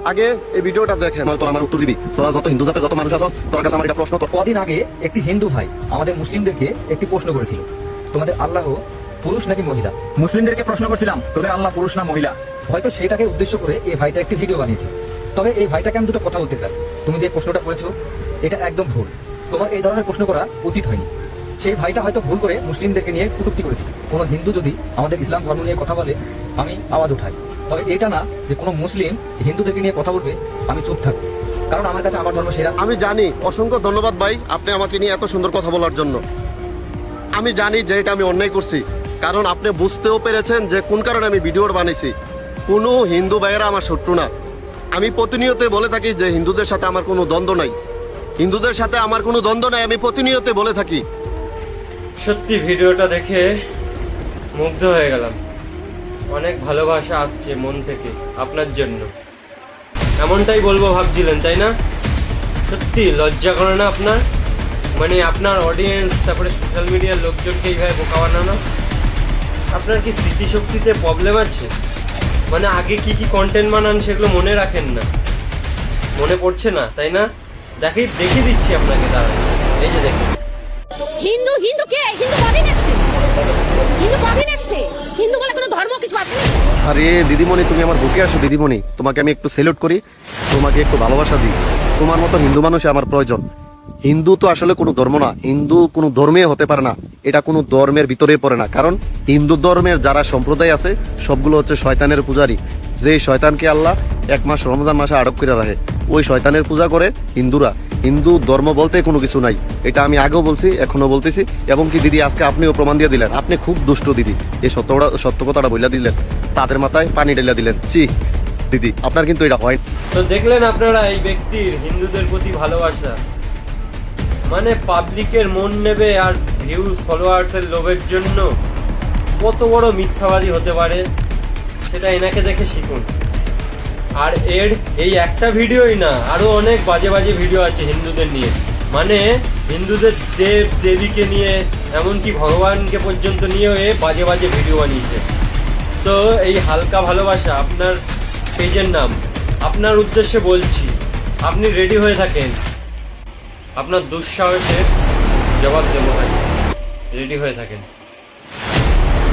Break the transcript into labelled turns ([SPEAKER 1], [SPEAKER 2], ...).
[SPEAKER 1] আগে এই ভিডিওটা দেখেন,
[SPEAKER 2] তোর আমার উত্তর দিবি। তোরা যত হিন্দু জাতের যত মানুষ আছিস, তোর কাছে আমার একটা প্রশ্ন।
[SPEAKER 3] কদিন আগে একটি হিন্দু ভাই আমাদের মুসলিমদেরকে একটি প্রশ্ন করেছিল, তোমাদের আল্লাহ পুরুষ নাকি মহিলা? মুসলিমদেরকে প্রশ্ন করছিলাম তোদের আল্লাহ পুরুষ না মহিলা। হয়তো সেটাকে উদ্দেশ্য করে এই ভাইটা একটি ভিডিও বানিয়েছে। তবে এই ভাইটাকে আমি দুটো কথা বলতে চাই। তুমি যে প্রশ্নটা করেছো এটা একদম ভুল। তোমার এই ধরনের প্রশ্ন করা উচিত হয়নি। সেই ভাইটা হয়তো ভুল করে মুসলিমদেরকে নিয়ে কটূক্তি করেছিল। কোনো হিন্দু যদি আমাদের ইসলাম ধর্ম নিয়ে কথা বলে আমি আওয়াজ উঠাই, তবে এটা না যে কোনো মুসলিম হিন্দুদেরকে নিয়ে কথা বলবে আমি চুপ থাকবো, কারণ আমার কাছে আমার ধর্ম সেরা।
[SPEAKER 1] আমি জানি, অসংখ্য ধন্যবাদ ভাই আপনি আমাকে নিয়ে এত সুন্দর কথা বলার জন্য। আমি জানি যে এটা আমি অন্যায় করছি, কারণ আপনি বুঝতেও পেরেছেন যে কোন কারণে আমি ভিডিওটা বানিয়েছি। কোনো হিন্দু ভাইয়েরা আমার শত্রু না। আমি প্রতিনিয়ত বলে থাকি যে হিন্দুদের সাথে আমার কোনো দ্বন্দ্ব নাই, হিন্দুদের সাথে আমার কোনো দ্বন্দ্ব নাই, আমি প্রতিনিয়ত বলে থাকি।
[SPEAKER 4] সত্যি ভিডিওটা দেখে মুগ্ধ হয়ে গেলাম। অনেক ভালোবাসা আসছে মন থেকে আপনার জন্য। এমনটাই বলবো ভাবছিলেন তাই না? সত্যি লজ্জা করে না আপনার? মানে আপনার অডিয়েন্স, তারপরে সোশ্যাল মিডিয়ার লোকজনকে এইভাবে বোকা বানানো। আপনার কি স্মৃতিশক্তিতে প্রবলেম আছে? মানে আগে কি কি কন্টেন্ট বানান সেগুলো মনে রাখেন না, মনে পড়ছে না তাই না? দেখিয়ে দিচ্ছি আপনাকে, দাঁড়ান এই যে দেখুন।
[SPEAKER 5] হিন্দু হিন্দু কে? হিন্দু কদিন আসছে? হিন্দু কদিন আসছে? হিন্দু বলে কোনো ধর্ম কিছু আছে না?
[SPEAKER 2] আরে দিদিমণি, তুমি আমার বুকে আসো দিদিমণি। তোমাকে আমি একটু সেলুট করি, তোমাকে একটু ভালোবাসা দিই। তোমার মতো হিন্দু মানুষ আমার প্রয়োজন। হিন্দু তো আসলে কোনো ধর্ম না, হিন্দু কোনো ধর্মে হতে পারে না, এটা কোনো ধর্মের ভিতরে পড়ে না। কারণ হিন্দু ধর্মের যারা সম্প্রদায় আছে সবগুলো হচ্ছে শয়তানের পূজারী। যে শয়তানকে আল্লাহ 1 মাস রমজান মাসে আটক করে রাখে, ওই শয়তানের পূজা করে হিন্দুরা। হিন্দু ধর্ম বলতে কোনো কিছু নাই, এটা আমি আগেও বলছি, এখনো বলতেছি। এবং কি দিদি, আজকে আপনিও প্রমাণ দিয়ে দিলেন। আপনি খুব দুষ্ট দিদি, এই সত্য কথাটা বইলা দিলেন, তাদের মাথায় পানি ঢেলা দিলেন। ছি দিদি, আপনার কিন্তু এটা হয়।
[SPEAKER 4] তো দেখলেন আপনারা এই ব্যক্তির হিন্দুদের প্রতি ভালোবাসা। মানে পাবলিকের মন নেবে আর ভিউজ ফলোয়ার্সের লোভের জন্য কত বড় মিথ্যাবাদী হতে পারে সেটা এনাকে দেখে শিখুন। আর এর এই একটা ভিডিওই না, আরো অনেক বাজে বাজে ভিডিও আছে হিন্দুদের নিয়ে। মানে হিন্দুদের দেব দেবীকে নিয়ে, এমনকি ভগবানকে পর্যন্ত নিয়েও এ বাজে বাজে ভিডিও বানিয়েছে। তো এই হালকা ভালোবাসা আপনার পেজের নাম, আপনার উদ্দেশ্যে বলছি, আপনি রেডি হয়ে থাকেন। আপনার দুঃসাহসের জবাব দেবো ভাই, রেডি হয়ে থাকেন।